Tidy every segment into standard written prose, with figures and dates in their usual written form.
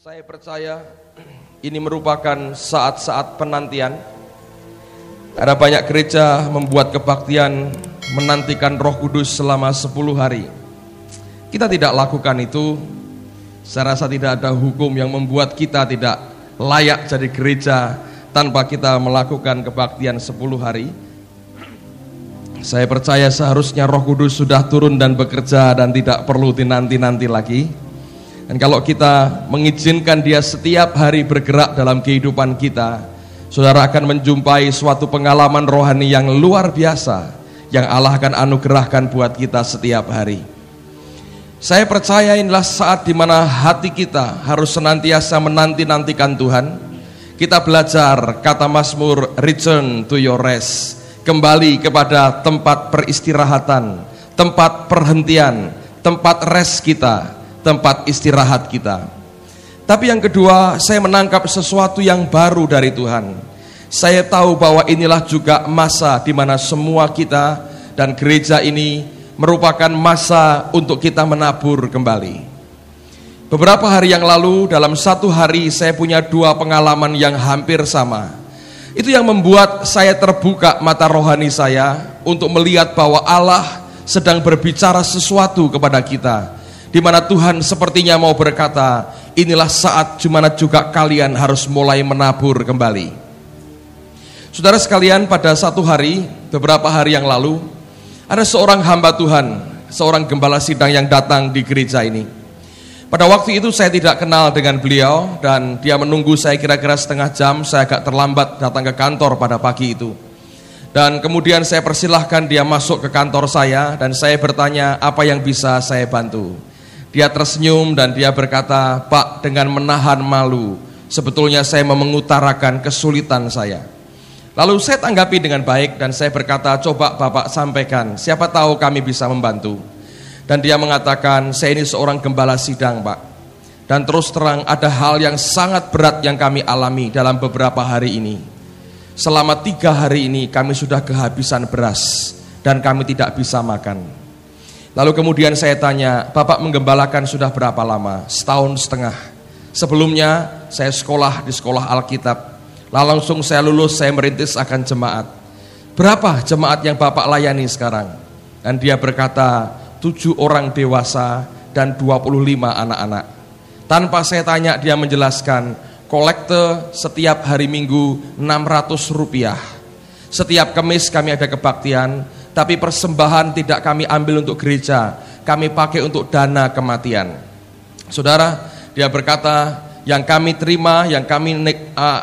Saya percaya ini merupakan saat-saat penantian. Ada banyak gereja membuat kebaktian menantikan Roh Kudus selama 10 hari. Kita tidak lakukan itu. Saya rasa tidak ada hukum yang membuat kita tidak layak jadi gereja tanpa kita melakukan kebaktian 10 hari. Saya percaya seharusnya Roh Kudus sudah turun dan bekerja dan tidak perlu dinanti-nanti lagi. Dan kalau kita mengizinkan dia setiap hari bergerak dalam kehidupan kita, saudara akan menjumpai suatu pengalaman rohani yang luar biasa yang Allah akan anugerahkan buat kita setiap hari. Saya percaya inilah saat di mana hati kita harus senantiasa menanti-nantikan Tuhan. Kita belajar kata Mazmur, return to your rest, kembali kepada tempat peristirahatan, tempat perhentian, tempat rest kita, tempat istirahat kita. Tapi yang kedua, saya menangkap sesuatu yang baru dari Tuhan. Saya tahu bahwa inilah juga masa di mana semua kita dan gereja ini merupakan masa untuk kita menabur kembali. Beberapa hari yang lalu, dalam satu hari saya punya 2 pengalaman yang hampir sama. Itu yang membuat saya terbuka mata rohani saya untuk melihat bahwa Allah sedang berbicara sesuatu kepada kita, di mana Tuhan sepertinya mau berkata, inilah saat di mana juga kalian harus mulai menabur kembali. Saudara sekalian, pada satu hari, beberapa hari yang lalu, ada seorang hamba Tuhan, seorang gembala sidang yang datang di gereja ini. Pada waktu itu saya tidak kenal dengan beliau, dan dia menunggu saya kira-kira setengah jam. Saya agak terlambat datang ke kantor pada pagi itu. Dan kemudian saya persilahkan dia masuk ke kantor saya, dan saya bertanya apa yang bisa saya bantu. Dia tersenyum dan dia berkata, "Pak, dengan menahan malu, sebetulnya saya mau mengutarakan kesulitan saya." Lalu saya tanggapi dengan baik dan saya berkata, "Coba Bapak sampaikan, siapa tahu kami bisa membantu." Dan dia mengatakan, "Saya ini seorang gembala sidang, Pak. Dan terus terang ada hal yang sangat berat yang kami alami dalam beberapa hari ini. Selama 3 hari ini kami sudah kehabisan beras dan kami tidak bisa makan." Lalu kemudian saya tanya, "Bapak menggembalakan sudah berapa lama?" "1,5 tahun. Sebelumnya saya sekolah di sekolah Alkitab. Lalu langsung saya lulus, saya merintis akan jemaat." "Berapa jemaat yang Bapak layani sekarang?" Dan dia berkata, 7 orang dewasa dan 25 anak-anak. Tanpa saya tanya dia menjelaskan, kolekte setiap hari Minggu Rp600. Setiap Kamis kami ada kebaktian, tapi persembahan tidak kami ambil untuk gereja, kami pakai untuk dana kematian. Saudara, dia berkata, yang kami terima, yang kami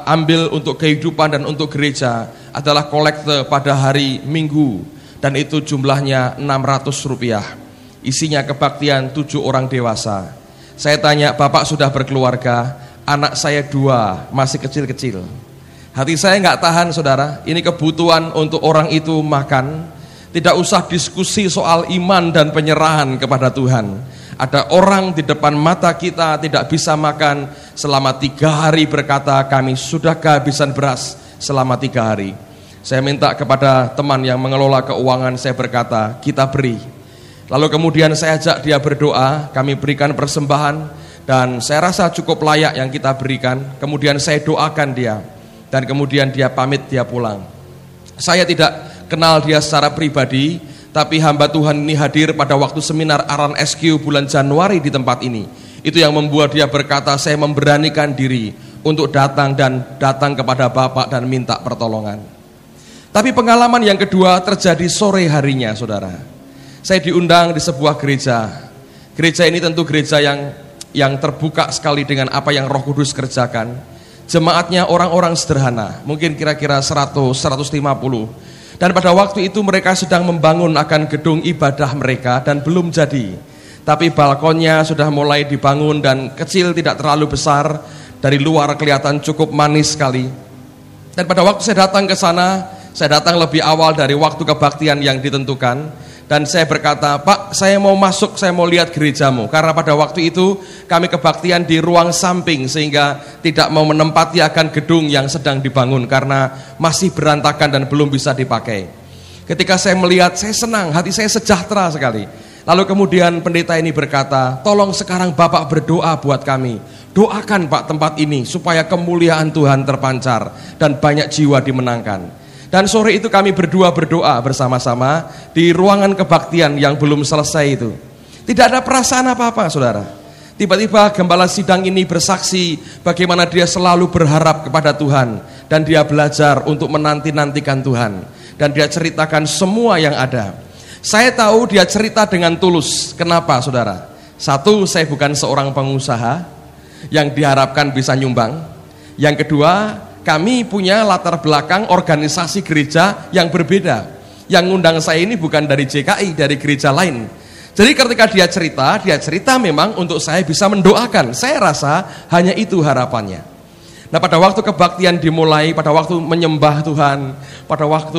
ambil untuk kehidupan dan untuk gereja adalah kolekte pada hari Minggu, dan itu jumlahnya Rp600. Isinya kebaktian 7 orang dewasa. Saya tanya, "Bapak sudah berkeluarga?" "Anak saya 2, masih kecil-kecil." Hati saya nggak tahan, saudara. Ini kebutuhan untuk orang itu makan. Tidak usah diskusi soal iman dan penyerahan kepada Tuhan. Ada orang di depan mata kita tidak bisa makan selama 3 hari, berkata, "Kami sudah kehabisan beras selama 3 hari." Saya minta kepada teman yang mengelola keuangan, saya berkata, "Kita beri." Lalu kemudian saya ajak dia berdoa, kami berikan persembahan, dan saya rasa cukup layak yang kita berikan. Kemudian saya doakan dia, dan kemudian dia pamit, dia pulang. Saya tidak kenal dia secara pribadi, tapi hamba Tuhan ini hadir pada waktu seminar Aran SQ bulan Januari di tempat ini. Itu yang membuat dia berkata, "Saya memberanikan diri untuk datang kepada Bapak dan minta pertolongan." Tapi pengalaman yang kedua terjadi sore harinya, saudara. Saya diundang di sebuah gereja. Gereja ini tentu gereja yang terbuka sekali dengan apa yang Roh Kudus kerjakan. Jemaatnya orang-orang sederhana, mungkin kira-kira 100-150. Dan pada waktu itu mereka sedang membangun akan gedung ibadah mereka dan belum jadi. Tapi balkonnya sudah mulai dibangun dan kecil, tidak terlalu besar. Dari luar kelihatan cukup manis sekali. Dan pada waktu saya datang ke sana, saya datang lebih awal dari waktu kebaktian yang ditentukan. Dan saya berkata, "Pak, saya mau masuk, saya mau lihat gerejamu." Karena pada waktu itu kami kebaktian di ruang samping, sehingga tidak mau menempati akan gedung yang sedang dibangun karena masih berantakan dan belum bisa dipakai. Ketika saya melihat, saya senang, hati saya sejahtera sekali. Lalu kemudian pendeta ini berkata, tolong sekarang Bapak berdoa buat kami. Doakan Pak tempat ini supaya kemuliaan Tuhan terpancar dan banyak jiwa dimenangkan. Dan sore itu kami berdua berdoa bersama-sama di ruangan kebaktian yang belum selesai itu. Tidak ada perasaan apa-apa, saudara. Tiba-tiba gembala sidang ini bersaksi bagaimana dia selalu berharap kepada Tuhan. Dan dia belajar untuk menanti-nantikan Tuhan. Dan dia ceritakan semua yang ada. Saya tahu dia cerita dengan tulus. Kenapa, saudara? Satu, saya bukan seorang pengusaha yang diharapkan bisa nyumbang. Yang kedua, kami punya latar belakang organisasi gereja yang berbeda. Yang ngundang saya ini bukan dari JKI, dari gereja lain. Jadi ketika dia cerita memang untuk saya bisa mendoakan. Saya rasa hanya itu harapannya. Nah, pada waktu kebaktian dimulai, pada waktu menyembah Tuhan, pada waktu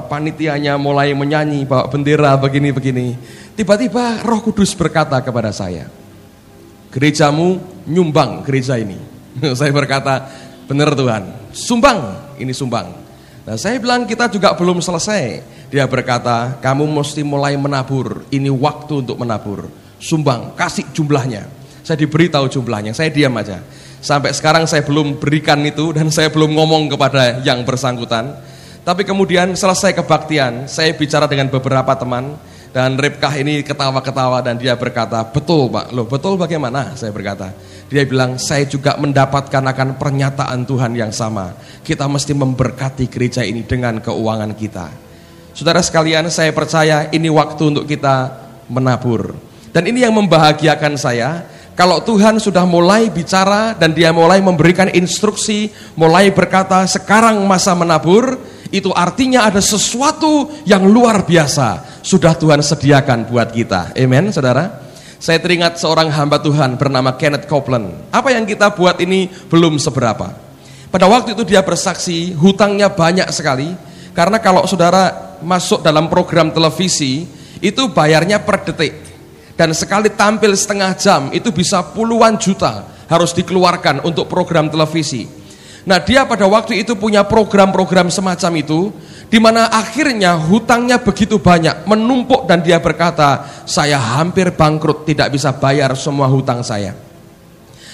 panitianya mulai menyanyi, bawa bendera begini-begini, tiba-tiba Roh Kudus berkata kepada saya, gerejamu nyumbang gereja ini. Saya berkata, benar Tuhan, sumbang, ini sumbang. Nah, saya bilang kita juga belum selesai. Dia berkata, kamu mesti mulai menabur, ini waktu untuk menabur. Sumbang, kasih jumlahnya. Saya diberitahu jumlahnya, saya diam aja. Sampai sekarang saya belum berikan itu dan saya belum ngomong kepada yang bersangkutan. Tapi kemudian selesai kebaktian, saya bicara dengan beberapa teman. Dan Ribkah ini ketawa-ketawa dan dia berkata, betul Pak. Loh, betul bagaimana? Saya berkata. Dia bilang, saya juga mendapatkan akan pernyataan Tuhan yang sama. Kita mesti memberkati gereja ini dengan keuangan kita. Saudara sekalian, saya percaya ini waktu untuk kita menabur. Dan ini yang membahagiakan saya. Kalau Tuhan sudah mulai bicara dan dia mulai memberikan instruksi, mulai berkata sekarang masa menabur, itu artinya ada sesuatu yang luar biasa sudah Tuhan sediakan buat kita. Amen, saudara. Saya teringat seorang hamba Tuhan bernama Kenneth Copeland. Apa yang kita buat ini belum seberapa. Pada waktu itu dia bersaksi hutangnya banyak sekali. Karena kalau saudara masuk dalam program televisi, itu bayarnya per detik. Dan sekali tampil setengah jam, itu bisa puluhan juta harus dikeluarkan untuk program televisi. Nah, dia pada waktu itu punya program-program semacam itu, di mana akhirnya hutangnya begitu banyak, menumpuk dan dia berkata, saya hampir bangkrut, tidak bisa bayar semua hutang saya.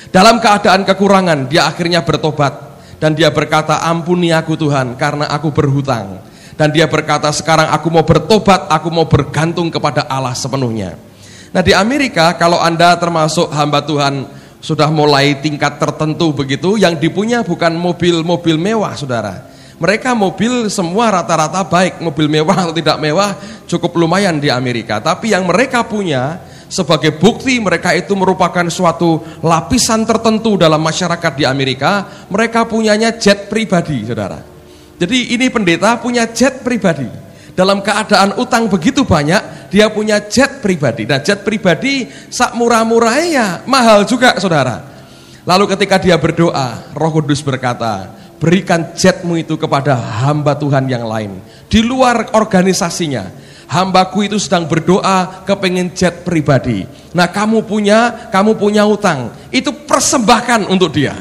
Dalam keadaan kekurangan, dia akhirnya bertobat dan dia berkata, ampuni aku Tuhan karena aku berhutang. Dan dia berkata, sekarang aku mau bertobat, aku mau bergantung kepada Allah sepenuhnya. Nah, di Amerika kalau Anda termasuk hamba Tuhan sudah mulai tingkat tertentu begitu, yang dipunya bukan mobil-mobil mewah, saudara. Mereka mobil semua rata-rata baik, mobil mewah atau tidak mewah cukup lumayan di Amerika. Tapi yang mereka punya sebagai bukti mereka itu merupakan suatu lapisan tertentu dalam masyarakat di Amerika, mereka punyanya jet pribadi, saudara. Jadi ini pendeta punya jet pribadi. Dalam keadaan utang begitu banyak, dia punya jet pribadi. Nah, jet pribadi sak murah-murahnya ya mahal juga, saudara. Lalu ketika dia berdoa, Roh Kudus berkata, berikan jetmu itu kepada hamba Tuhan yang lain. Di luar organisasinya, hambaku itu sedang berdoa kepengen jet pribadi. Nah, kamu punya utang, itu persembahkan untuk dia.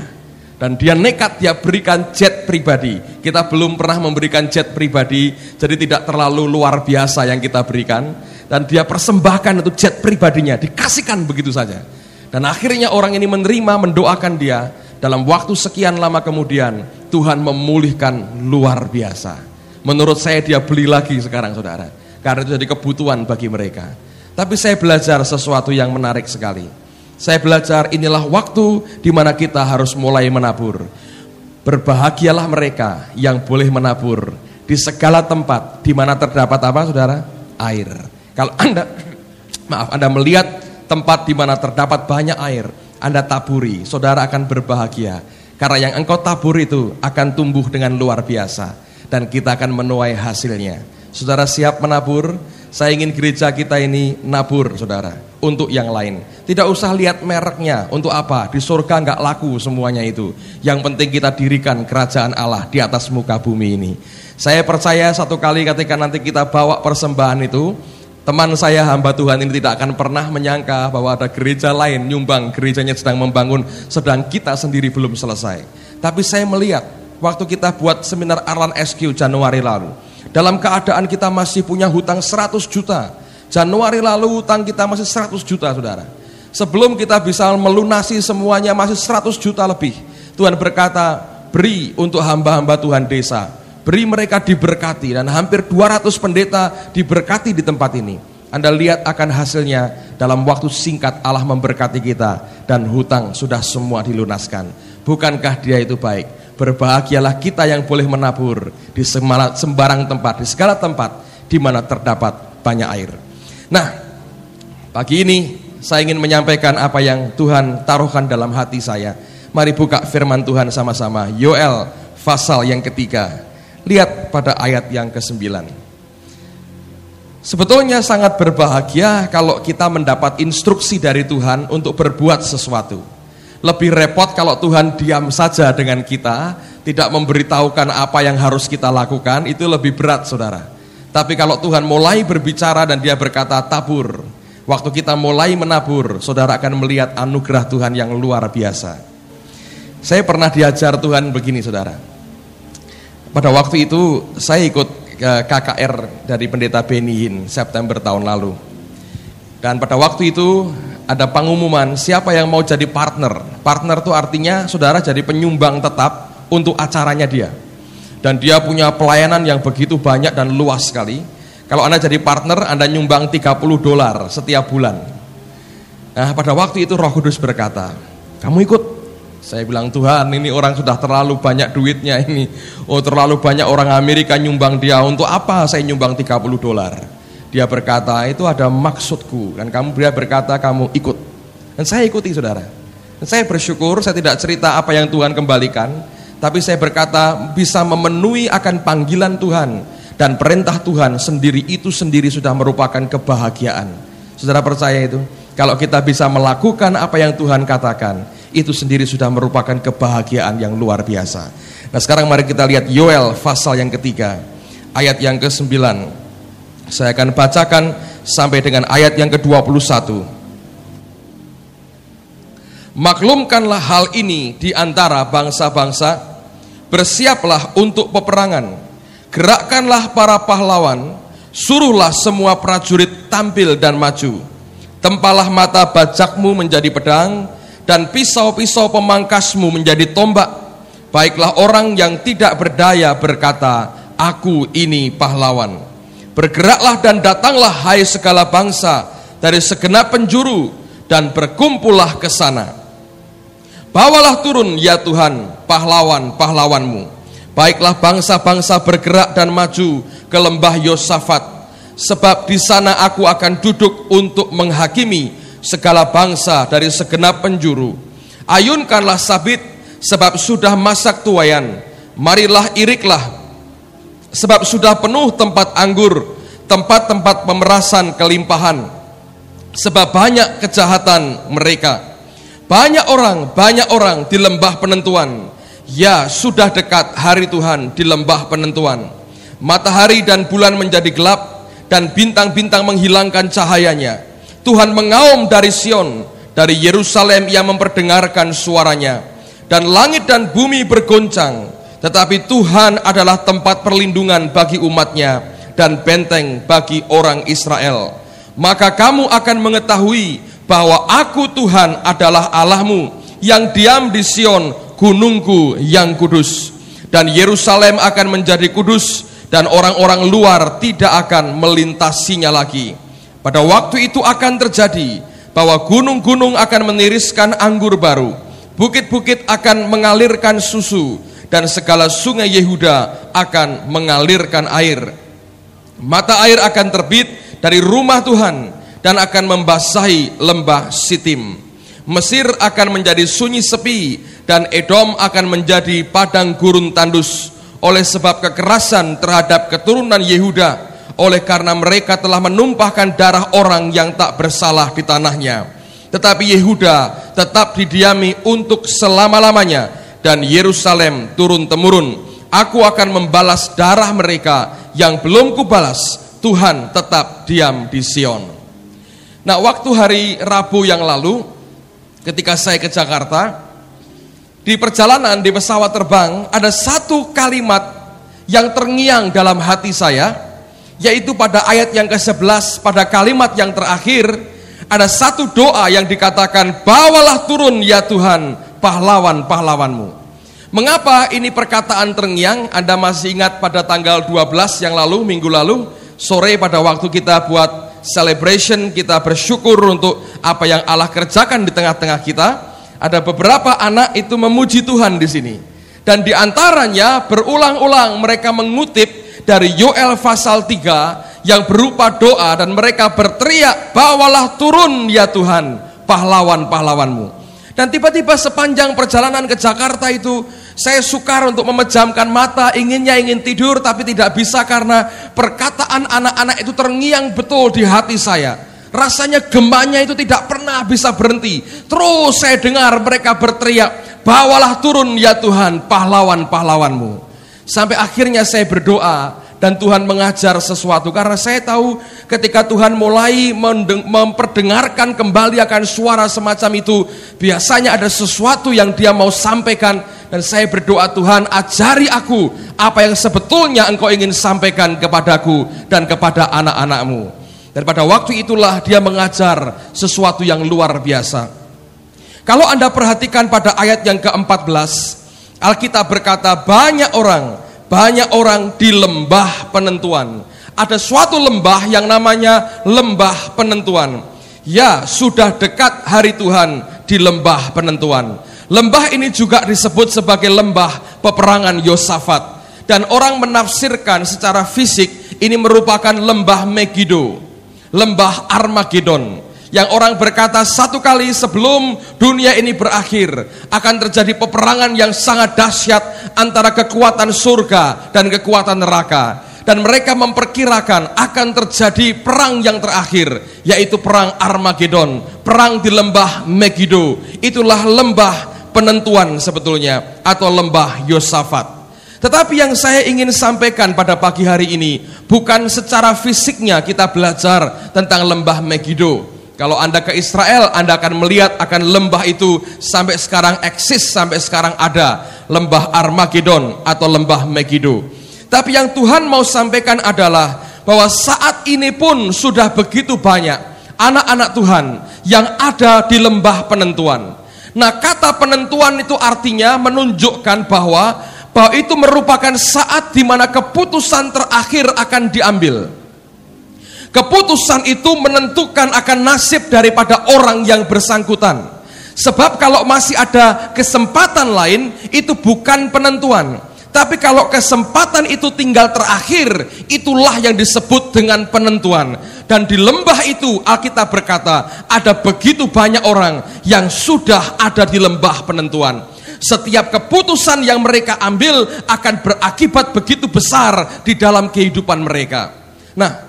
Dan dia nekat, dia berikan jet pribadi. Kita belum pernah memberikan jet pribadi, jadi tidak terlalu luar biasa yang kita berikan. Dan dia persembahkan itu jet pribadinya, dikasihkan begitu saja. Dan akhirnya orang ini menerima, mendoakan dia. Dalam waktu sekian lama kemudian, Tuhan memulihkan luar biasa. Menurut saya dia beli lagi sekarang, saudara. Karena itu jadi kebutuhan bagi mereka. Tapi saya belajar sesuatu yang menarik sekali. Saya belajar inilah waktu di mana kita harus mulai menabur. Berbahagialah mereka yang boleh menabur di segala tempat di mana terdapat apa, saudara? Air. Kalau Anda melihat tempat di mana terdapat banyak air, Anda taburi, saudara akan berbahagia. Karena yang engkau tabur itu akan tumbuh dengan luar biasa dan kita akan menuai hasilnya. Saudara siap menabur? Saya ingin gereja kita ini nabur, saudara, untuk yang lain. Tidak usah lihat mereknya, untuk apa? Di surga nggak laku semuanya itu. Yang penting kita dirikan kerajaan Allah di atas muka bumi ini. Saya percaya satu kali ketika nanti kita bawa persembahan itu, teman saya hamba Tuhan ini tidak akan pernah menyangka bahwa ada gereja lain nyumbang, gerejanya sedang membangun, sedang kita sendiri belum selesai. Tapi saya melihat waktu kita buat seminar Arlan SQ Januari lalu, dalam keadaan kita masih punya hutang 100 juta. Januari lalu utang kita masih 100 juta saudara. Sebelum kita bisa melunasi semuanya masih 100 juta lebih. Tuhan berkata, beri untuk hamba-hamba Tuhan desa. Beri mereka diberkati, dan hampir 200 pendeta diberkati di tempat ini. Anda lihat akan hasilnya, dalam waktu singkat Allah memberkati kita dan hutang sudah semua dilunaskan. Bukankah Dia itu baik? Berbahagialah kita yang boleh menabur di sembarang tempat, di segala tempat di mana terdapat banyak air. Nah, pagi ini saya ingin menyampaikan apa yang Tuhan taruhkan dalam hati saya. Mari buka firman Tuhan sama-sama. Yoel pasal yang ketiga. Lihat pada ayat yang ke-9. Sebetulnya sangat berbahagia kalau kita mendapat instruksi dari Tuhan untuk berbuat sesuatu. Lebih repot kalau Tuhan diam saja dengan kita, tidak memberitahukan apa yang harus kita lakukan, itu lebih berat saudara. Tapi kalau Tuhan mulai berbicara dan Dia berkata tabur, waktu kita mulai menabur, saudara akan melihat anugerah Tuhan yang luar biasa. Saya pernah diajar Tuhan begini saudara. Pada waktu itu saya ikut KKR dari pendeta Benihin September tahun lalu. Dan pada waktu itu ada pengumuman siapa yang mau jadi partner. Partner itu artinya saudara jadi penyumbang tetap untuk acaranya dia. Dan dia punya pelayanan yang begitu banyak dan luas sekali. Kalau Anda jadi partner, Anda nyumbang $30 setiap bulan. Nah, pada waktu itu Roh Kudus berkata, kamu ikut? Saya bilang, Tuhan, ini orang sudah terlalu banyak duitnya ini. Oh, terlalu banyak orang Amerika nyumbang dia. Untuk apa saya nyumbang $30? Dia berkata, itu ada maksudku. Dan dia berkata, kamu ikut. Dan saya ikuti saudara. Dan saya bersyukur, saya tidak cerita apa yang Tuhan kembalikan. Tapi saya berkata, bisa memenuhi akan panggilan Tuhan. Dan perintah Tuhan sendiri itu sendiri sudah merupakan kebahagiaan. Saudara percaya itu? Kalau kita bisa melakukan apa yang Tuhan katakan, itu sendiri sudah merupakan kebahagiaan yang luar biasa. Nah, sekarang mari kita lihat Yoel pasal yang ketiga, ayat yang ke-9. Saya akan bacakan sampai dengan ayat yang ke-21. Maklumkanlah hal ini di antara bangsa-bangsa, bersiaplah untuk peperangan, gerakkanlah para pahlawan, suruhlah semua prajurit tampil dan maju. Tempalah mata bajakmu menjadi pedang, dan pisau-pisau pemangkasmu menjadi tombak. Baiklah orang yang tidak berdaya berkata, aku ini pahlawan. Bergeraklah dan datanglah hai segala bangsa dari segenap penjuru, dan berkumpullah ke sana. Bawalah turun ya Tuhan pahlawan-pahlawanmu. Baiklah bangsa-bangsa bergerak dan maju ke lembah Yosafat, sebab di sana aku akan duduk untuk menghakimi segala bangsa dari segenap penjuru. Ayunkanlah sabit, sebab sudah masak tuayan. Marilah iriklah, sebab sudah penuh tempat anggur, tempat-tempat pemerasan kelimpahan. Sebab banyak kejahatan mereka. Banyak orang di lembah penentuan. Ya, sudah dekat hari Tuhan di lembah penentuan. Matahari dan bulan menjadi gelap, dan bintang-bintang menghilangkan cahayanya. Tuhan mengaum dari Sion, dari Yerusalem Ia memperdengarkan suaranya, dan langit dan bumi bergoncang. Tetapi Tuhan adalah tempat perlindungan bagi umatnya, dan benteng bagi orang Israel. Maka kamu akan mengetahui bahwa aku Tuhan adalah Allahmu, yang diam di Sion, gunungku yang kudus. Dan Yerusalem akan menjadi kudus, dan orang-orang luar tidak akan melintasinya lagi. Pada waktu itu akan terjadi bahwa gunung-gunung akan meniriskan anggur baru, bukit-bukit akan mengalirkan susu, dan segala sungai Yehuda akan mengalirkan air. Mata air akan terbit dari rumah Tuhan dan akan membasahi lembah Sitim. Mesir akan menjadi sunyi sepi, dan Edom akan menjadi padang gurun tandus oleh sebab kekerasan terhadap keturunan Yehuda, oleh karena mereka telah menumpahkan darah orang yang tak bersalah di tanahnya. Tetapi Yehuda tetap didiami untuk selama-lamanya, dan Yerusalem turun-temurun. Aku akan membalas darah mereka yang belum kubalas. Tuhan tetap diam di Sion. Nah, waktu hari Rabu yang lalu, ketika saya ke Jakarta, di perjalanan di pesawat terbang, ada satu kalimat yang terngiang dalam hati saya, yaitu pada ayat yang ke-11, pada kalimat yang terakhir ada satu doa yang dikatakan, bawalah turun ya Tuhan pahlawan-pahlawanmu. Mengapa ini perkataan terngiang? Anda masih ingat pada tanggal 12 yang lalu, minggu lalu sore, pada waktu kita buat celebration, kita bersyukur untuk apa yang Allah kerjakan di tengah-tengah kita. Ada beberapa anak itu memuji Tuhan di sini, dan di antaranya berulang-ulang mereka mengutip dari Yoel pasal 3 yang berupa doa, dan mereka berteriak, bawalah turun ya Tuhan pahlawan-pahlawanmu. Dan tiba-tiba sepanjang perjalanan ke Jakarta itu saya sukar untuk memejamkan mata, ingin tidur tapi tidak bisa karena perkataan anak-anak itu terngiang betul di hati saya. Rasanya gemanya itu tidak pernah bisa berhenti. Terus saya dengar mereka berteriak, bawalah turun ya Tuhan pahlawan-pahlawanmu. Sampai akhirnya saya berdoa dan Tuhan mengajar sesuatu, karena saya tahu ketika Tuhan mulai memperdengarkan kembali akan suara semacam itu, biasanya ada sesuatu yang Dia mau sampaikan. Dan saya berdoa, Tuhan ajari aku apa yang sebetulnya Engkau ingin sampaikan kepadaku dan kepada anak-anak-Mu. Dan pada waktu itulah Dia mengajar sesuatu yang luar biasa. Kalau Anda perhatikan pada ayat yang ke-14, Alkitab berkata banyak orang di lembah penentuan. Ada suatu lembah yang namanya lembah penentuan. Ya, sudah dekat hari Tuhan di lembah penentuan. Lembah ini juga disebut sebagai lembah peperangan Yosafat. Dan orang menafsirkan secara fisik ini merupakan lembah Megiddo, lembah Armageddon. Yang orang berkata satu kali sebelum dunia ini berakhir akan terjadi peperangan yang sangat dahsyat antara kekuatan surga dan kekuatan neraka. Dan mereka memperkirakan akan terjadi perang yang terakhir, yaitu perang Armageddon, perang di lembah Megiddo. Itulah lembah penentuan sebetulnya, atau lembah Yosafat. Tetapi yang saya ingin sampaikan pada pagi hari ini, bukan secara fisiknya kita belajar tentang lembah Megiddo. Kalau Anda ke Israel, Anda akan melihat akan lembah itu sampai sekarang eksis, sampai sekarang ada lembah Armageddon atau lembah Megiddo. Tapi yang Tuhan mau sampaikan adalah bahwa saat ini pun sudah begitu banyak anak-anak Tuhan yang ada di lembah penentuan. Nah, kata penentuan itu artinya menunjukkan bahwa itu merupakan saat di mana keputusan terakhir akan diambil. Keputusan itu menentukan akan nasib daripada orang yang bersangkutan. Sebab kalau masih ada kesempatan lain, itu bukan penentuan. Tapi kalau kesempatan itu tinggal terakhir, itulah yang disebut dengan penentuan. Dan di lembah itu Alkitab berkata, ada begitu banyak orang yang sudah ada di lembah penentuan. Setiap keputusan yang mereka ambil akan berakibat begitu besar di dalam kehidupan mereka. Nah,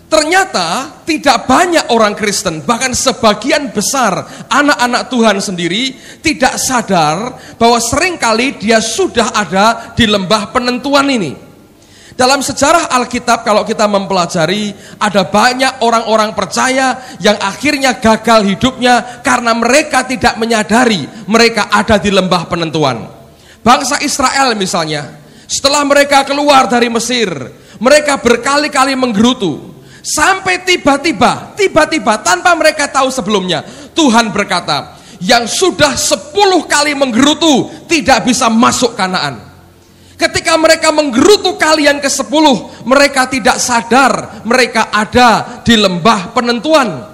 ternyata tidak banyak orang Kristen, bahkan sebagian besar anak-anak Tuhan sendiri tidak sadar bahwa seringkali dia sudah ada di lembah penentuan ini. Dalam sejarah Alkitab kalau kita mempelajari, ada banyak orang-orang percaya yang akhirnya gagal hidupnya karena mereka tidak menyadari mereka ada di lembah penentuan. Bangsa Israel misalnya, setelah mereka keluar dari Mesir, mereka berkali-kali menggerutu. Sampai tiba-tiba tanpa mereka tahu sebelumnya, Tuhan berkata, yang sudah 10 kali menggerutu tidak bisa masuk Kanaan. Ketika mereka menggerutu kali yang ke-10, mereka tidak sadar mereka ada di lembah penentuan.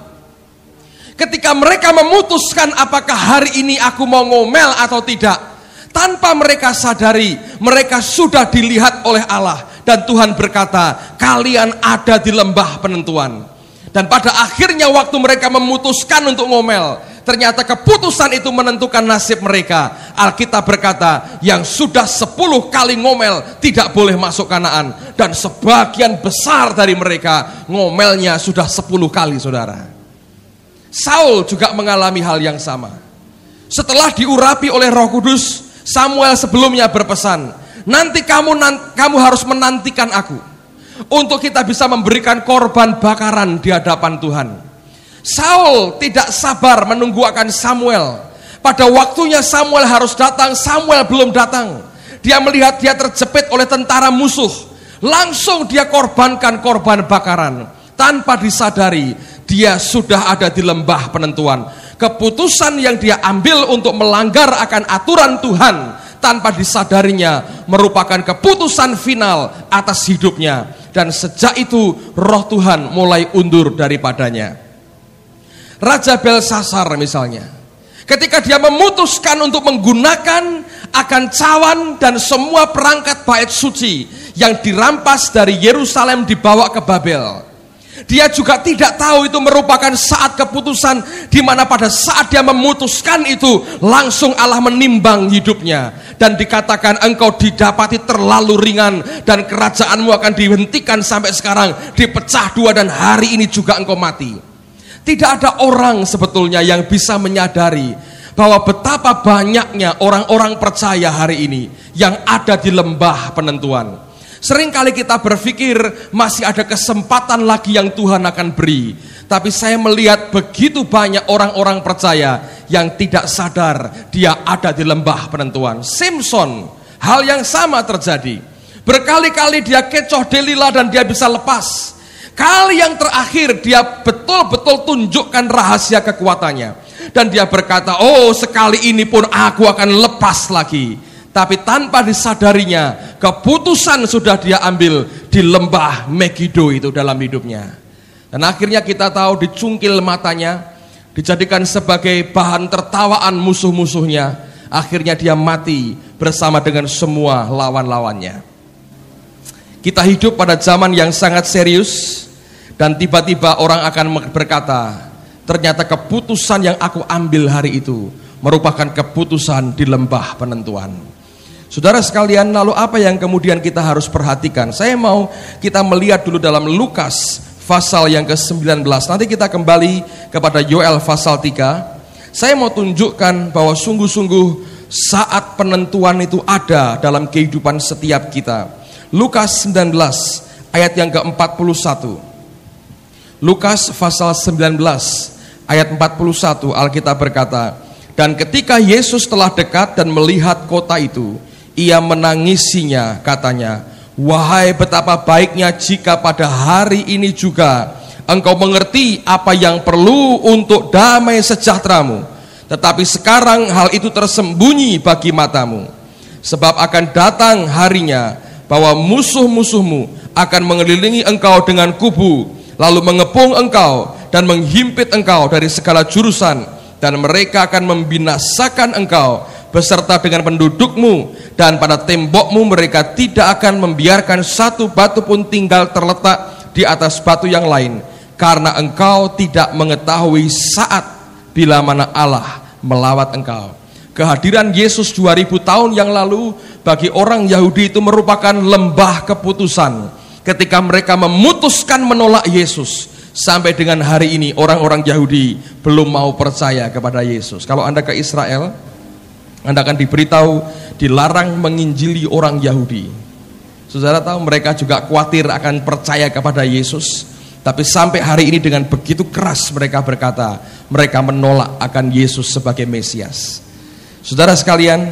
Ketika mereka memutuskan apakah hari ini aku mau ngomel atau tidak, tanpa mereka sadari mereka sudah dilihat oleh Allah. Dan Tuhan berkata, kalian ada di lembah penentuan. Dan pada akhirnya waktu mereka memutuskan untuk ngomel, ternyata keputusan itu menentukan nasib mereka. Alkitab berkata, yang sudah 10 kali ngomel tidak boleh masuk Kanaan. Dan sebagian besar dari mereka ngomelnya sudah 10 kali, saudara. Saul juga mengalami hal yang sama. Setelah diurapi oleh Roh Kudus, Samuel sebelumnya berpesan, nanti kamu harus menantikan aku untuk kita bisa memberikan korban bakaran di hadapan Tuhan. Saul tidak sabar menunggu akan Samuel. Pada waktunya Samuel harus datang, Samuel belum datang. Dia melihat dia terjepit oleh tentara musuh. Langsung dia korbankan korban bakaran. Tanpa disadari, dia sudah ada di lembah penentuan. Keputusan yang dia ambil untuk melanggar akan aturan Tuhan tanpa disadarinya merupakan keputusan final atas hidupnya. Dan sejak itu roh Tuhan mulai undur daripadanya. Raja Belsasar misalnya, ketika dia memutuskan untuk menggunakan akan cawan dan semua perangkat bait suci yang dirampas dari Yerusalem dibawa ke Babel, dia juga tidak tahu itu merupakan saat keputusan di mana pada saat dia memutuskan itu langsung Allah menimbang hidupnya dan dikatakan engkau didapati terlalu ringan dan kerajaanmu akan dihentikan sampai sekarang, dipecah dua dan hari ini juga engkau mati. Tidak ada orang sebetulnya yang bisa menyadari bahwa betapa banyaknya orang-orang percaya hari ini yang ada di lembah penentuan. Seringkali kita berpikir masih ada kesempatan lagi yang Tuhan akan beri. Tapi saya melihat begitu banyak orang-orang percaya yang tidak sadar dia ada di lembah penentuan. Simpson, hal yang sama terjadi. Berkali-kali dia kecoh Delila dan dia bisa lepas. Kali yang terakhir dia betul-betul tunjukkan rahasia kekuatannya. Dan dia berkata, oh sekali ini pun aku akan lepas lagi. Tapi tanpa disadarinya, keputusan sudah dia ambil di lembah Megido itu dalam hidupnya. Dan akhirnya kita tahu dicungkil matanya, dijadikan sebagai bahan tertawaan musuh-musuhnya. Akhirnya dia mati bersama dengan semua lawan-lawannya. Kita hidup pada zaman yang sangat serius, dan tiba-tiba orang akan berkata, ternyata keputusan yang aku ambil hari itu merupakan keputusan di lembah penentuan. Saudara sekalian, lalu apa yang kemudian kita harus perhatikan? Saya mau kita melihat dulu dalam Lukas pasal yang ke-19. Nanti kita kembali kepada Yoel pasal 3. Saya mau tunjukkan bahwa sungguh-sungguh saat penentuan itu ada dalam kehidupan setiap kita. Lukas 19 ayat yang ke-41. Lukas pasal 19 ayat 41, Alkitab berkata, dan ketika Yesus telah dekat dan melihat kota itu, ia menangisinya, katanya, wahai betapa baiknya jika pada hari ini juga engkau mengerti apa yang perlu untuk damai sejahteramu. Tetapi sekarang hal itu tersembunyi bagi matamu. Sebab akan datang harinya bahwa musuh-musuhmu akan mengelilingi engkau dengan kubu, lalu mengepung engkau dan menghimpit engkau dari segala jurusan, dan mereka akan membinasakan engkau beserta dengan pendudukmu, dan pada tembokmu mereka tidak akan membiarkan satu batu pun tinggal terletak di atas batu yang lain, karena engkau tidak mengetahui saat bila mana Allah melawat engkau. Kehadiran Yesus 2000 tahun yang lalu bagi orang Yahudi itu merupakan lembah keputusan. Ketika mereka memutuskan menolak Yesus, sampai dengan hari ini orang-orang Yahudi belum mau percaya kepada Yesus. Kalau Anda ke Israel, Anda akan diberitahu dilarang menginjili orang Yahudi. Saudara tahu mereka juga khawatir akan percaya kepada Yesus. Tapi sampai hari ini dengan begitu keras mereka berkata, mereka menolak akan Yesus sebagai Mesias. Saudara sekalian,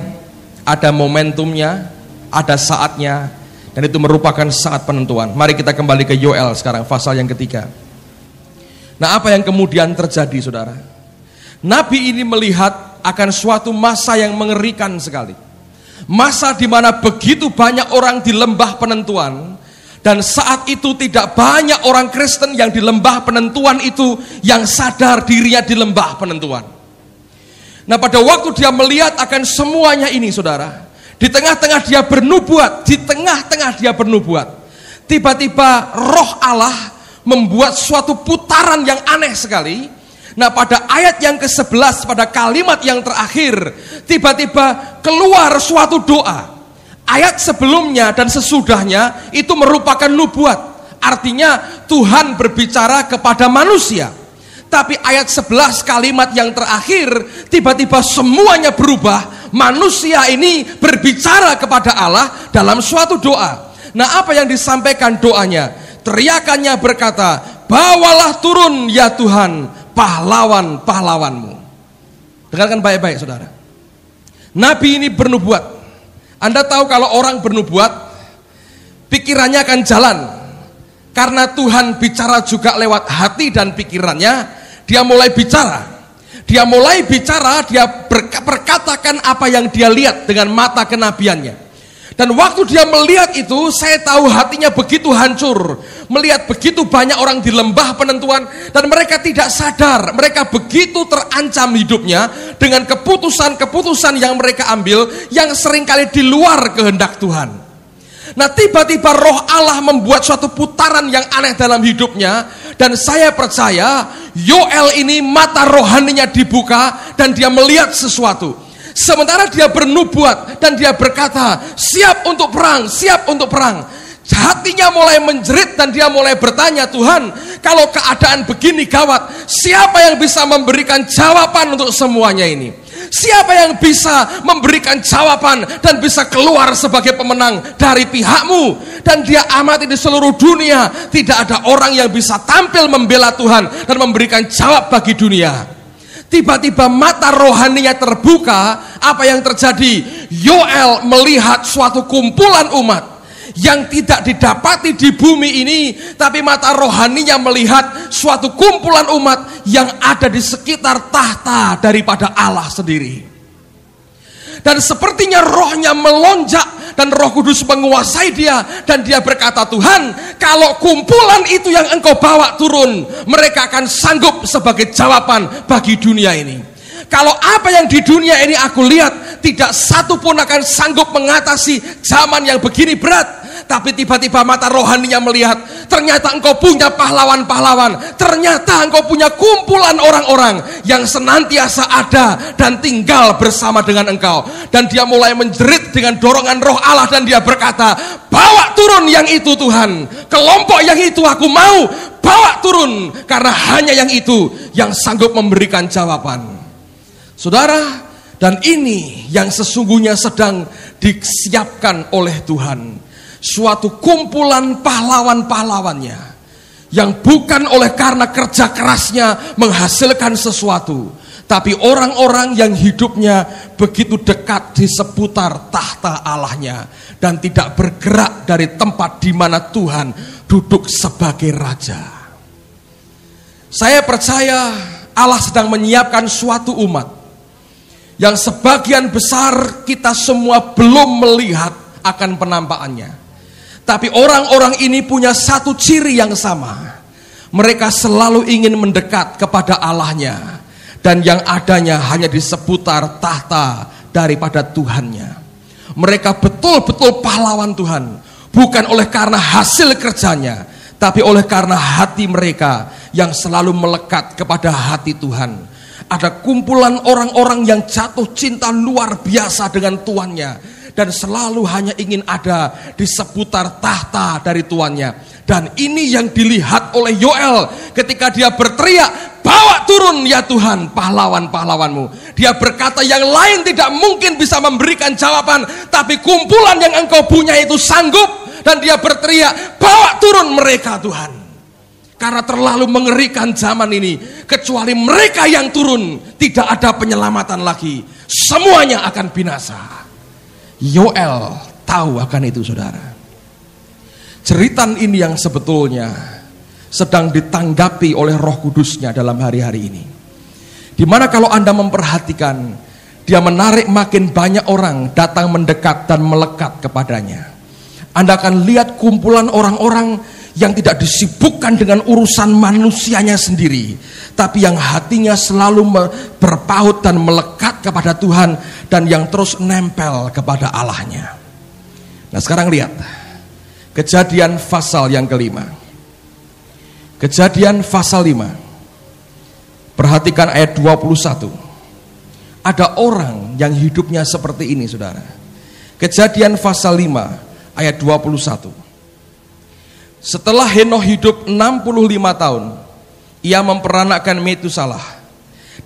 ada momentumnya, ada saatnya, dan itu merupakan saat penentuan. Mari kita kembali ke Yoel sekarang, pasal yang ketiga. Nah, apa yang kemudian terjadi, saudara? Nabi ini melihat akan suatu masa yang mengerikan sekali. Masa di mana begitu banyak orang di lembah penentuan, dan saat itu tidak banyak orang Kristen yang di lembah penentuan itu yang sadar dirinya di lembah penentuan. Nah, pada waktu dia melihat akan semuanya ini, saudara, di tengah-tengah dia bernubuat, tiba-tiba roh Allah membuat suatu putaran yang aneh sekali. Nah, pada ayat yang ke-11, pada kalimat yang terakhir, tiba-tiba keluar suatu doa. Ayat sebelumnya dan sesudahnya itu merupakan nubuat. Artinya Tuhan berbicara kepada manusia. Tapi ayat 11 kalimat yang terakhir, tiba-tiba semuanya berubah. Manusia ini berbicara kepada Allah dalam suatu doa. Nah, apa yang disampaikan doanya? Teriakannya berkata, bawalah turun ya Tuhan pahlawan-pahlawanmu. Dengarkan baik-baik, saudara. Nabi ini bernubuat. Anda tahu kalau orang bernubuat, pikirannya akan jalan. Karena Tuhan bicara juga lewat hati dan pikirannya, dia mulai bicara. Dia mulai bicara, dia berkatakan apa yang dia lihat dengan mata kenabiannya. Dan waktu dia melihat itu, saya tahu hatinya begitu hancur. Melihat begitu banyak orang di lembah penentuan, dan mereka tidak sadar, mereka begitu terancam hidupnya dengan keputusan-keputusan yang mereka ambil, yang seringkali di luar kehendak Tuhan. Nah, tiba-tiba roh Allah membuat suatu putaran yang aneh dalam hidupnya. Dan saya percaya Yoel ini mata rohaninya dibuka dan dia melihat sesuatu. Sementara dia bernubuat dan dia berkata, siap untuk perang, siap untuk perang. Hatinya mulai menjerit dan dia mulai bertanya, Tuhan, kalau keadaan begini gawat, siapa yang bisa memberikan jawaban untuk semuanya ini? Siapa yang bisa memberikan jawaban dan bisa keluar sebagai pemenang dari pihakmu? Dan dia amati di seluruh dunia, tidak ada orang yang bisa tampil membela Tuhan dan memberikan jawab bagi dunia. Tiba-tiba mata rohaninya terbuka. Apa yang terjadi? Yoel melihat suatu kumpulan umat yang tidak didapati di bumi ini, tapi mata rohaninya melihat suatu kumpulan umat yang ada di sekitar tahta daripada Allah sendiri. Dan sepertinya rohnya melonjak dan Roh Kudus menguasai dia, dan dia berkata, Tuhan, kalau kumpulan itu yang engkau bawa turun, mereka akan sanggup sebagai jawaban bagi dunia ini. Kalau apa yang di dunia ini aku lihat, tidak satu pun akan sanggup mengatasi zaman yang begini berat. Tapi tiba-tiba mata rohaninya melihat, ternyata engkau punya pahlawan-pahlawan, ternyata engkau punya kumpulan orang-orang yang senantiasa ada dan tinggal bersama dengan engkau. Dan dia mulai menjerit dengan dorongan roh Allah, dan dia berkata, bawa turun yang itu Tuhan, kelompok yang itu aku mau, bawa turun, karena hanya yang itu yang sanggup memberikan jawaban. Saudara, dan ini yang sesungguhnya sedang disiapkan oleh Tuhan. Suatu kumpulan pahlawan-pahlawannya yang bukan oleh karena kerja kerasnya menghasilkan sesuatu, tapi orang-orang yang hidupnya begitu dekat di seputar tahta Allahnya dan tidak bergerak dari tempat di mana Tuhan duduk sebagai raja. Saya percaya Allah sedang menyiapkan suatu umat yang sebagian besar kita semua belum melihat akan penampakannya. Tapi orang-orang ini punya satu ciri yang sama. Mereka selalu ingin mendekat kepada Allahnya, dan yang adanya hanya di seputar tahta daripada Tuhannya. Mereka betul-betul pahlawan Tuhan, bukan oleh karena hasil kerjanya, tapi oleh karena hati mereka yang selalu melekat kepada hati Tuhan. Ada kumpulan orang-orang yang jatuh cinta luar biasa dengan tuannya, dan selalu hanya ingin ada di seputar tahta dari tuannya. Dan ini yang dilihat oleh Yoel ketika dia berteriak, bawa turun ya Tuhan pahlawan-pahlawanmu. Dia berkata yang lain tidak mungkin bisa memberikan jawaban, tapi kumpulan yang engkau punya itu sanggup. Dan dia berteriak, bawa turun mereka Tuhan. Karena terlalu mengerikan zaman ini, kecuali mereka yang turun, tidak ada penyelamatan lagi, semuanya akan binasa. Yoel tahu akan itu, saudara. Jeritan ini yang sebetulnya sedang ditanggapi oleh Roh Kudusnya dalam hari-hari ini. Dimana kalau Anda memperhatikan, dia menarik makin banyak orang datang mendekat dan melekat kepadanya. Anda akan lihat kumpulan orang-orang yang tidak disibukkan dengan urusan manusianya sendiri, tapi yang hatinya selalu berpaut dan melekat kepada Tuhan, dan yang terus nempel kepada Allahnya. Nah, sekarang lihat Kejadian pasal yang kelima. Kejadian pasal 5. Perhatikan ayat 21. Ada orang yang hidupnya seperti ini, saudara. Kejadian pasal 5 ayat 21. Setelah Henokh hidup 65 tahun, ia memperanakkan Metusalah.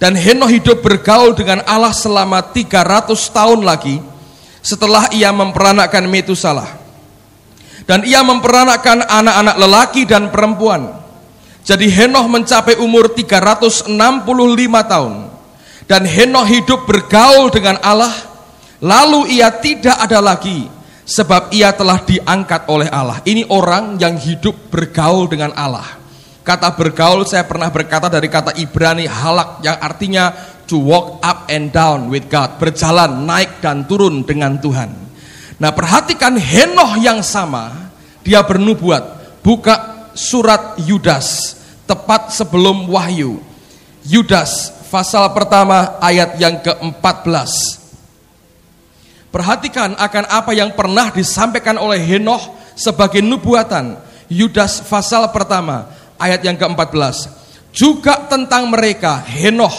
Dan Henokh hidup bergaul dengan Allah selama 300 tahun lagi setelah ia memperanakkan Metusalah. Dan ia memperanakkan anak-anak lelaki dan perempuan. Jadi Henokh mencapai umur 365 tahun. Dan Henokh hidup bergaul dengan Allah. Lalu ia tidak ada lagi sebab ia telah diangkat oleh Allah. Ini orang yang hidup bergaul dengan Allah. Kata bergaul saya pernah berkata dari kata Ibrani halak, yang artinya to walk up and down with God, berjalan naik dan turun dengan Tuhan. Nah, perhatikan Henoh yang sama, dia bernubuat. Buka surat Yudas, tepat sebelum Wahyu. Yudas pasal pertama ayat yang ke-14. Perhatikan akan apa yang pernah disampaikan oleh Henoh sebagai nubuatan. Yudas pasal pertama ayat yang ke-14. Juga tentang mereka Henoh,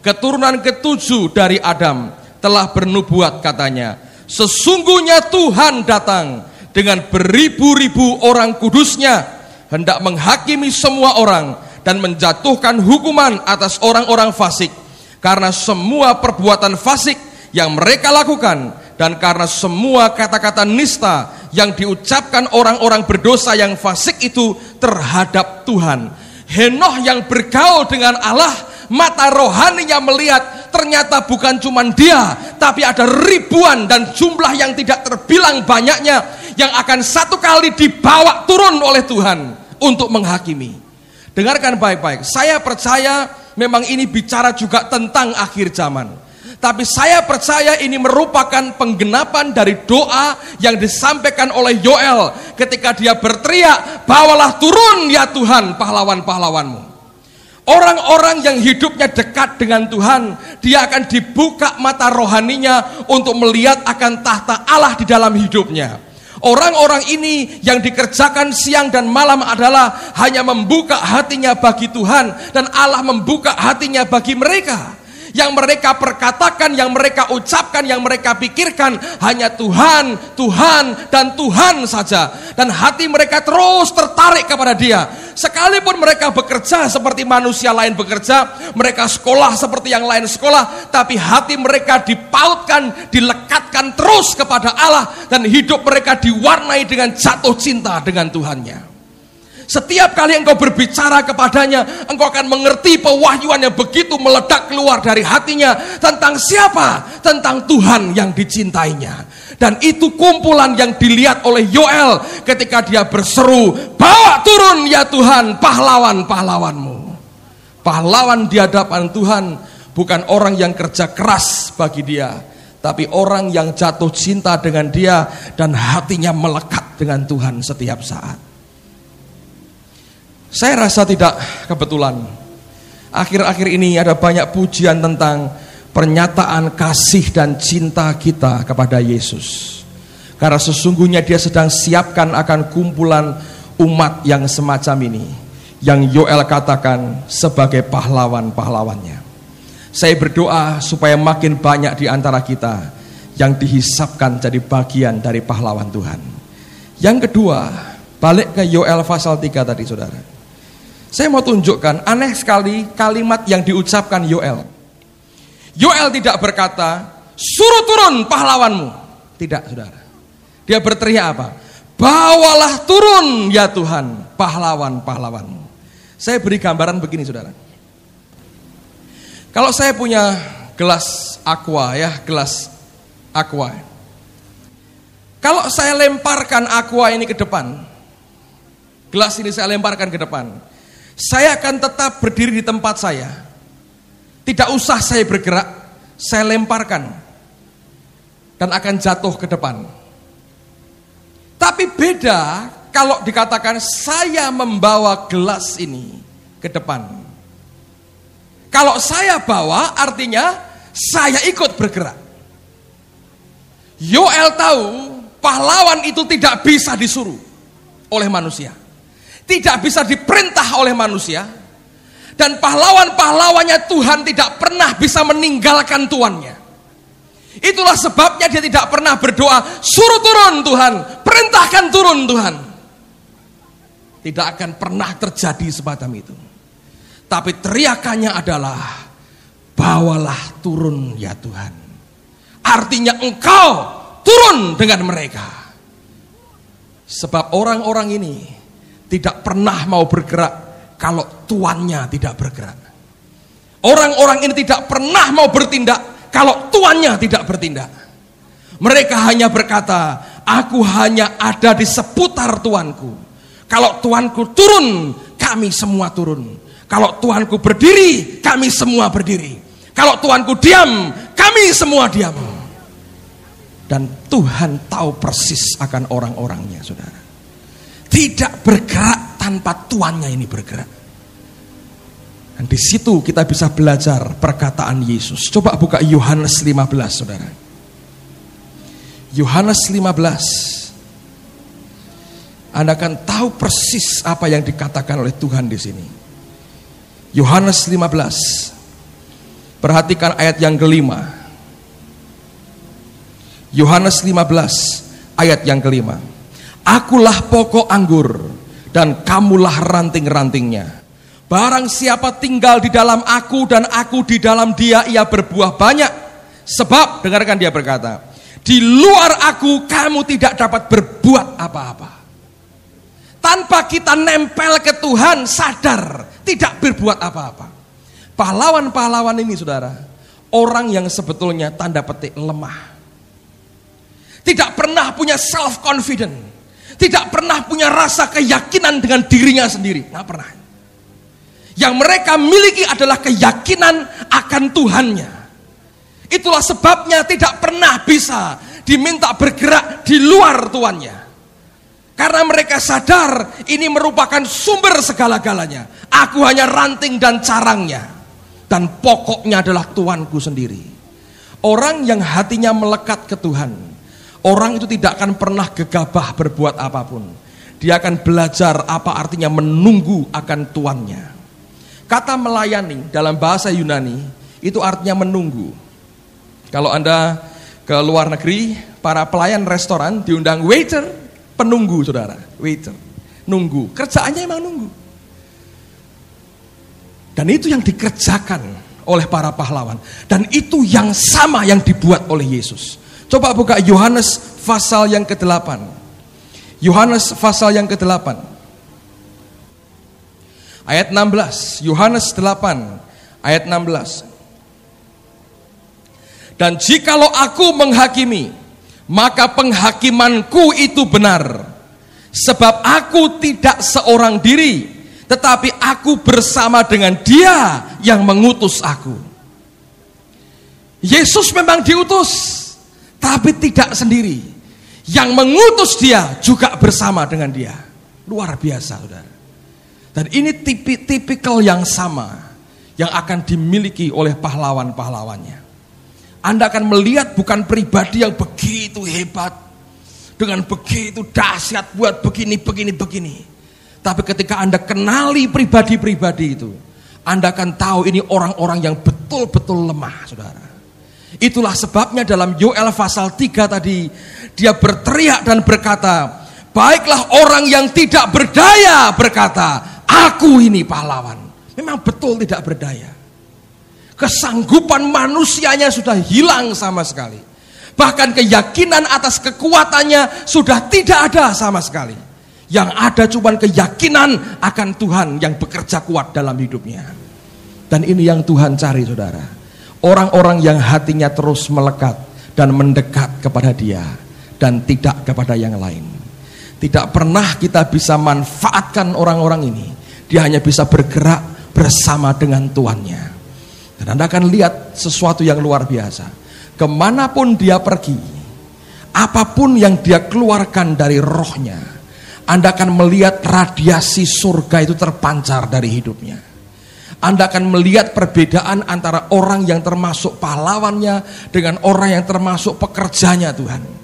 keturunan ke-7 dari Adam, telah bernubuat katanya, sesungguhnya Tuhan datang dengan beribu-ribu orang kudusnya, hendak menghakimi semua orang dan menjatuhkan hukuman atas orang-orang fasik, karena semua perbuatan fasik yang mereka lakukan, dan karena semua kata-kata nista yang diucapkan orang-orang berdosa yang fasik itu terhadap Tuhan. Henoh yang bergaul dengan Allah, mata rohaninya melihat ternyata bukan cuma dia, tapi ada ribuan dan jumlah yang tidak terbilang banyaknya yang akan satu kali dibawa turun oleh Tuhan untuk menghakimi. Dengarkan baik-baik, saya percaya memang ini bicara juga tentang akhir zaman. Tapi saya percaya ini merupakan penggenapan dari doa yang disampaikan oleh Yoel ketika dia berteriak, bawalah turun ya Tuhan pahlawan-pahlawanmu. Orang-orang yang hidupnya dekat dengan Tuhan, dia akan dibuka mata rohaninya untuk melihat akan tahta Allah di dalam hidupnya. Orang-orang ini yang dikerjakan siang dan malam adalah hanya membuka hatinya bagi Tuhan, dan Allah membuka hatinya bagi mereka. Yang mereka perkatakan, yang mereka ucapkan, yang mereka pikirkan hanya Tuhan, Tuhan, dan Tuhan saja. Dan hati mereka terus tertarik kepada Dia. Sekalipun mereka bekerja seperti manusia lain bekerja, mereka sekolah seperti yang lain sekolah, tapi hati mereka dipautkan, dilekatkan terus kepada Allah, dan hidup mereka diwarnai dengan jatuh cinta dengan Tuhannya. Setiap kali engkau berbicara kepadanya, engkau akan mengerti pewahyuan yang begitu meledak keluar dari hatinya tentang siapa? Tentang Tuhan yang dicintainya. Dan itu kumpulan yang dilihat oleh Yoel ketika dia berseru, bawa turun ya Tuhan pahlawan-pahlawanmu. Pahlawan di hadapan Tuhan bukan orang yang kerja keras bagi dia, tapi orang yang jatuh cinta dengan Dia dan hatinya melekat dengan Tuhan setiap saat. Saya rasa tidak kebetulan akhir-akhir ini ada banyak pujian tentang pernyataan kasih dan cinta kita kepada Yesus. Karena sesungguhnya Dia sedang siapkan akan kumpulan umat yang semacam ini, yang Yoel katakan sebagai pahlawan-pahlawannya. Saya berdoa supaya makin banyak di antara kita yang dihisapkan jadi bagian dari pahlawan Tuhan. Yang kedua, balik ke Yoel pasal 3 tadi saudara. Saya mau tunjukkan, aneh sekali kalimat yang diucapkan Yoel. Yoel tidak berkata, suruh turun pahlawanmu. Tidak saudara. Dia berteriak apa? Bawalah turun ya Tuhan pahlawan-pahlawanmu. Saya beri gambaran begini saudara. Kalau saya punya gelas aqua ya, gelas aqua. Kalau saya lemparkan aqua ini ke depan, gelas ini saya lemparkan ke depan, saya akan tetap berdiri di tempat saya. Tidak usah saya bergerak, saya lemparkan dan akan jatuh ke depan. Tapi beda kalau dikatakan saya membawa gelas ini ke depan. Kalau saya bawa artinya saya ikut bergerak. Yoel tahu pahlawan itu tidak bisa disuruh oleh manusia, tidak bisa diperintah oleh manusia, dan pahlawan-pahlawannya Tuhan tidak pernah bisa meninggalkan tuannya. Itulah sebabnya dia tidak pernah berdoa, suruh turun Tuhan, perintahkan turun Tuhan. Tidak akan pernah terjadi semacam itu. Tapi teriakannya adalah, bawalah turun ya Tuhan. Artinya engkau turun dengan mereka. Sebab orang-orang ini tidak pernah mau bergerak kalau tuannya tidak bergerak. Orang-orang ini tidak pernah mau bertindak kalau tuannya tidak bertindak. Mereka hanya berkata, aku hanya ada di seputar Tuanku. Kalau Tuanku turun, kami semua turun. Kalau Tuanku berdiri, kami semua berdiri. Kalau Tuanku diam, kami semua diam. Dan Tuhan tahu persis akan orang-orangnya, saudara. Tidak bergerak tanpa Tuannya ini bergerak. Dan di situ kita bisa belajar perkataan Yesus. Coba buka Yohanes 15, saudara. Yohanes 15. Anda akan tahu persis apa yang dikatakan oleh Tuhan di sini. Yohanes 15. Perhatikan ayat yang kelima. Yohanes 15 ayat yang kelima. Akulah pokok anggur dan kamulah ranting-rantingnya. Barang siapa tinggal di dalam aku dan aku di dalam dia, ia berbuah banyak. Sebab, dengarkan dia berkata, di luar aku kamu tidak dapat berbuat apa-apa. Tanpa kita nempel ke Tuhan, sadar tidak berbuat apa-apa. Pahlawan-pahlawan ini, saudara, orang yang sebetulnya tanda petik lemah. Tidak pernah punya self confident, tidak pernah punya rasa keyakinan dengan dirinya sendiri, nggak pernah. Yang mereka miliki adalah keyakinan akan Tuhannya. Itulah sebabnya tidak pernah bisa diminta bergerak di luar Tuannya. Karena mereka sadar ini merupakan sumber segala-galanya. Aku hanya ranting dan carangnya. Dan pokoknya adalah Tuanku sendiri. Orang yang hatinya melekat ke Tuhan, orang itu tidak akan pernah gegabah berbuat apapun. Dia akan belajar apa artinya menunggu akan Tuannya. Kata melayani dalam bahasa Yunani itu artinya menunggu. Kalau Anda ke luar negeri, para pelayan restoran diundang waiter, penunggu, saudara. Waiter, nunggu. Kerjaannya emang nunggu. Dan itu yang dikerjakan oleh para pahlawan. Dan itu yang sama yang dibuat oleh Yesus. Coba buka Yohanes pasal yang ke-8. Yohanes pasal yang ke-8. Ayat 16, Yohanes 8, ayat 16. Dan jikalau aku menghakimi, maka penghakimanku itu benar. Sebab aku tidak seorang diri, tetapi aku bersama dengan Dia yang mengutus aku. Yesus memang diutus, tapi tidak sendiri. Yang mengutus Dia juga bersama dengan Dia. Luar biasa, saudara. Dan ini tipikal yang sama yang akan dimiliki oleh pahlawan-pahlawannya. Anda akan melihat bukan pribadi yang begitu hebat, dengan begitu dahsyat buat begini. Tapi ketika Anda kenali pribadi-pribadi itu, Anda akan tahu ini orang-orang yang betul-betul lemah, saudara. Itulah sebabnya dalam Yoel pasal 3 tadi, dia berteriak dan berkata, baiklah orang yang tidak berdaya berkata, aku ini pahlawan. Memang betul tidak berdaya. Kesanggupan manusianya sudah hilang sama sekali. Bahkan keyakinan atas kekuatannya sudah tidak ada sama sekali. Yang ada cuma keyakinan akan Tuhan yang bekerja kuat dalam hidupnya. Dan ini yang Tuhan cari, saudara. Orang-orang yang hatinya terus melekat dan mendekat kepada Dia dan tidak kepada yang lain. Tidak pernah kita bisa manfaatkan orang-orang ini. Dia hanya bisa bergerak bersama dengan Tuannya. Dan Anda akan lihat sesuatu yang luar biasa. Kemanapun dia pergi, apapun yang dia keluarkan dari rohnya, Anda akan melihat radiasi surga itu terpancar dari hidupnya. Anda akan melihat perbedaan antara orang yang termasuk pahlawannya dengan orang yang termasuk pekerjanya Tuhan.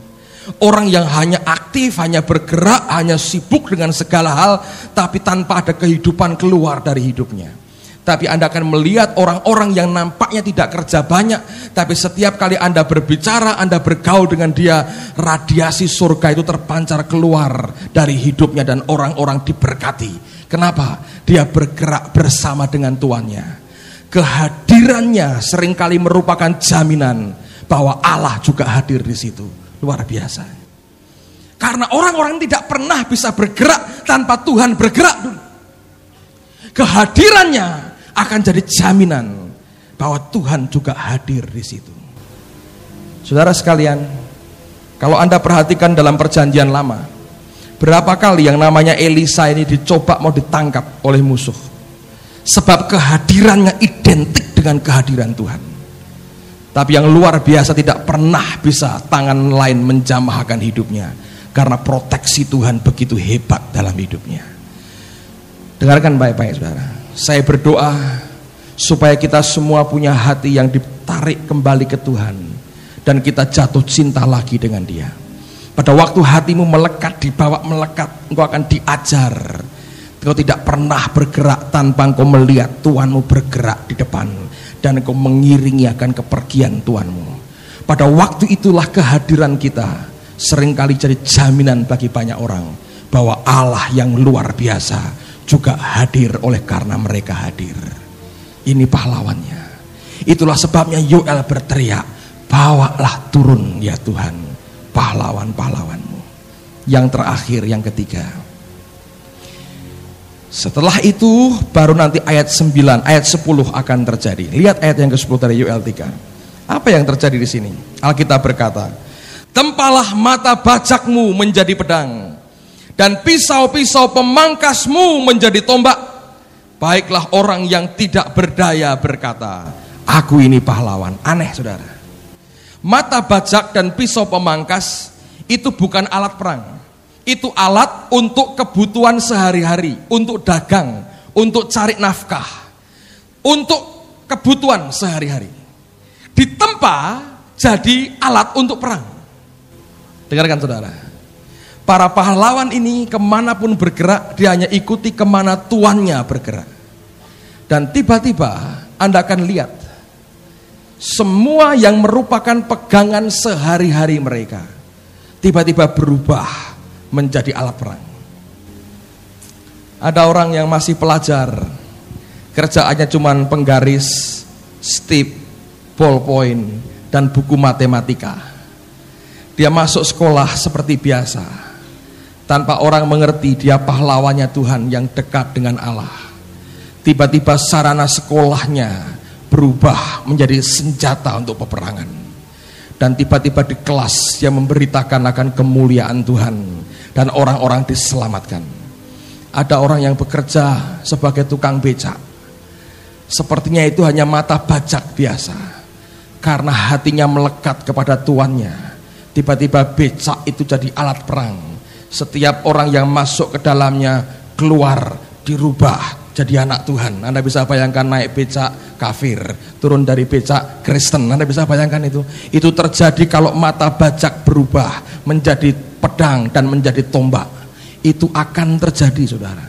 Orang yang hanya aktif, hanya bergerak, hanya sibuk dengan segala hal, tapi tanpa ada kehidupan keluar dari hidupnya. Tapi Anda akan melihat orang-orang yang nampaknya tidak kerja banyak, tapi setiap kali Anda berbicara, Anda bergaul dengan dia, radiasi surga itu terpancar keluar dari hidupnya dan orang-orang diberkati. Kenapa? Dia bergerak bersama dengan Tuannya. Kehadirannya seringkali merupakan jaminan bahwa Allah juga hadir di situ. Luar biasa. Karena orang-orang tidak pernah bisa bergerak tanpa Tuhan bergerak dulu. Kehadirannya akan jadi jaminan bahwa Tuhan juga hadir di situ. Saudara sekalian, Kalau Anda perhatikan dalam perjanjian lama, berapa kali yang namanya Elisa ini dicoba mau ditangkap oleh musuh, sebab kehadirannya identik dengan kehadiran Tuhan. Tapi yang luar biasa, tidak pernah bisa tangan lain menjamahkan hidupnya, karena proteksi Tuhan begitu hebat dalam hidupnya. Dengarkan baik-baik saudara, saya berdoa supaya kita semua punya hati yang ditarik kembali ke Tuhan, dan kita jatuh cinta lagi dengan Dia. Pada waktu hatimu melekat, dibawa melekat, engkau akan diajar. Engkau tidak pernah bergerak tanpa engkau melihat Tuhanmu bergerak di depan, dan engkau mengiringi akan kepergian Tuhanmu. Pada waktu itulah kehadiran kita seringkali jadi jaminan bagi banyak orang bahwa Allah yang luar biasa juga hadir oleh karena mereka hadir. Ini pahlawannya. Itulah sebabnya Yoel berteriak, bawalah turun ya Tuhan pahlawan-pahlawanmu. Yang terakhir, yang ketiga, setelah itu baru nanti ayat 9, ayat 10 akan terjadi. Lihat ayat yang ke-10 dari Yoel 3. Apa yang terjadi di sini? Alkitab berkata, tempalah mata bajakmu menjadi pedang, dan pisau-pisau pemangkasmu menjadi tombak. Baiklah orang yang tidak berdaya berkata, aku ini pahlawan. Aneh saudara. Mata bajak dan pisau pemangkas itu bukan alat perang. Itu alat untuk kebutuhan sehari-hari, untuk dagang, untuk cari nafkah, untuk kebutuhan sehari-hari. Ditempa jadi alat untuk perang. Dengarkan saudara, para pahlawan ini kemanapun bergerak, dia hanya ikuti kemana tuannya bergerak. Dan tiba-tiba Anda akan lihat, semua yang merupakan pegangan sehari-hari mereka tiba-tiba berubah menjadi alat perang. Ada orang yang masih pelajar, kerjaannya cuma penggaris, stip, ballpoint, dan buku matematika. Dia masuk sekolah seperti biasa, tanpa orang mengerti dia pahlawannya Tuhan yang dekat dengan Allah. Tiba-tiba sarana sekolahnya berubah menjadi senjata untuk peperangan. Dan tiba-tiba di kelas dia memberitakan akan kemuliaan Tuhan, dan orang-orang diselamatkan. Ada orang yang bekerja sebagai tukang becak, sepertinya itu hanya mata bajak biasa, karena hatinya melekat kepada tuannya. Tiba-tiba becak itu jadi alat perang. Setiap orang yang masuk ke dalamnya keluar dirubah jadi anak Tuhan. Anda bisa bayangkan naik becak kafir, turun dari becak Kristen. Anda bisa bayangkan itu. Itu terjadi kalau mata bajak berubah menjadi pedang dan menjadi tombak. Itu akan terjadi saudara.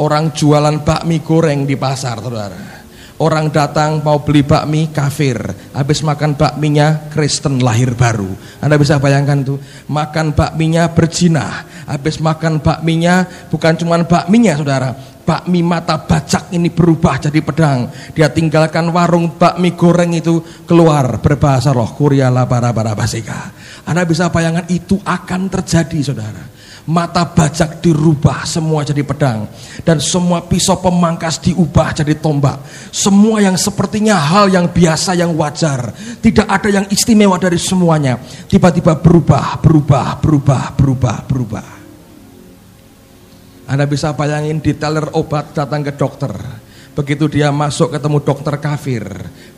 Orang jualan bakmi goreng di pasar saudara, orang datang mau beli bakmi kafir, habis makan bakminya Kristen lahir baru. Anda bisa bayangkan tuh, makan bakminya berzina, habis makan bakminya bukan cuma bakminya saudara, bakmi mata bajak ini berubah jadi pedang. Dia tinggalkan warung bakmi goreng itu, keluar berbahasa roh, kuriala para basika. Anda bisa bayangkan itu akan terjadi saudara. Mata bajak dirubah semua jadi pedang, dan semua pisau pemangkas diubah jadi tombak. Semua yang sepertinya hal yang biasa, yang wajar, tidak ada yang istimewa dari semuanya, tiba-tiba berubah. Anda bisa bayangin detailer obat datang ke dokter. Begitu dia masuk ketemu dokter kafir,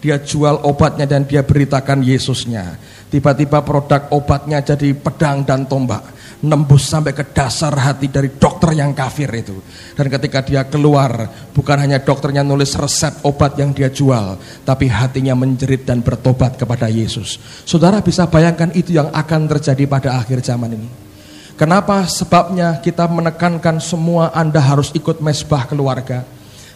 dia jual obatnya dan dia beritakan Yesusnya. Tiba-tiba produk obatnya jadi pedang dan tombak, nembus sampai ke dasar hati dari dokter yang kafir itu. Dan ketika dia keluar, bukan hanya dokternya nulis resep obat yang dia jual, tapi hatinya menjerit dan bertobat kepada Yesus. Saudara bisa bayangkan itu yang akan terjadi pada akhir zaman ini. Kenapa? Sebabnya kita menekankan semua Anda harus ikut mesbah keluarga.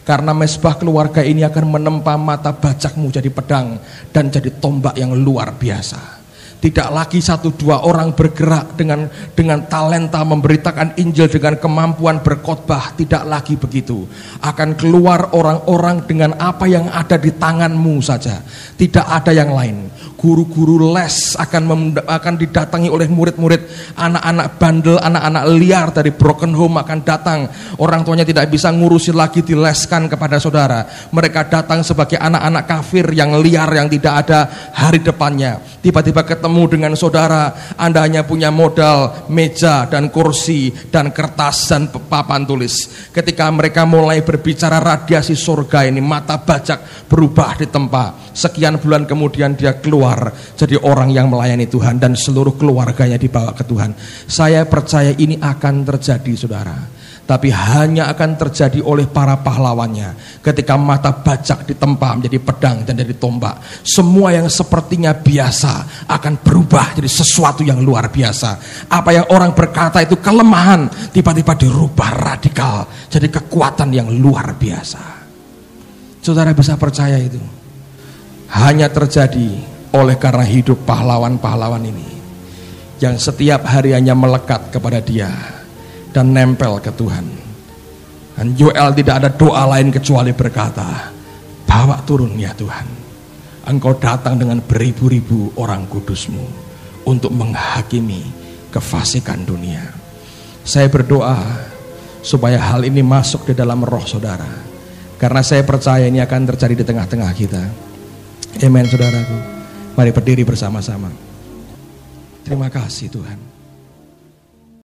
Karena mesbah keluarga ini akan menempa mata bajakmu jadi pedang dan jadi tombak yang luar biasa. Tidak lagi 1-2 orang bergerak dengan talenta memberitakan Injil, dengan kemampuan berkhotbah. Tidak lagi begitu. Akan keluar orang-orang dengan apa yang ada di tanganmu saja. Tidak ada yang lain. Guru-guru les akan didatangi oleh murid-murid. Anak-anak bandel, anak-anak liar dari broken home akan datang. Orang tuanya tidak bisa ngurusin lagi, dileskan kepada saudara. Mereka datang sebagai anak-anak kafir yang liar, yang tidak ada hari depannya. Tiba-tiba ketemu dengan saudara, Anda hanya punya modal meja dan kursi dan kertas dan papan tulis. Ketika mereka mulai berbicara radiasi surga ini, mata bajak berubah di tempat. Sekian bulan kemudian dia keluar jadi orang yang melayani Tuhan dan seluruh keluarganya dibawa ke Tuhan. Saya percaya ini akan terjadi, saudara. Tapi hanya akan terjadi oleh para pahlawannya. Ketika mata bajak ditempa menjadi pedang dan jadi tombak, semua yang sepertinya biasa akan berubah jadi sesuatu yang luar biasa. Apa yang orang berkata itu kelemahan, tiba-tiba dirubah radikal jadi kekuatan yang luar biasa. Saudara bisa percaya itu? Hanya terjadi oleh karena hidup pahlawan-pahlawan ini yang setiap hari hanya melekat kepada dia dan nempel ke Tuhan. Dan Yoel tidak ada doa lain kecuali berkata, bawa turun ya Tuhan, Engkau datang dengan beribu-ribu orang kudus-Mu untuk menghakimi kefasikan dunia. Saya berdoa supaya hal ini masuk di dalam roh saudara, karena saya percaya ini akan terjadi di tengah-tengah kita. Amen, saudaraku. Mari berdiri bersama-sama. Terima kasih Tuhan.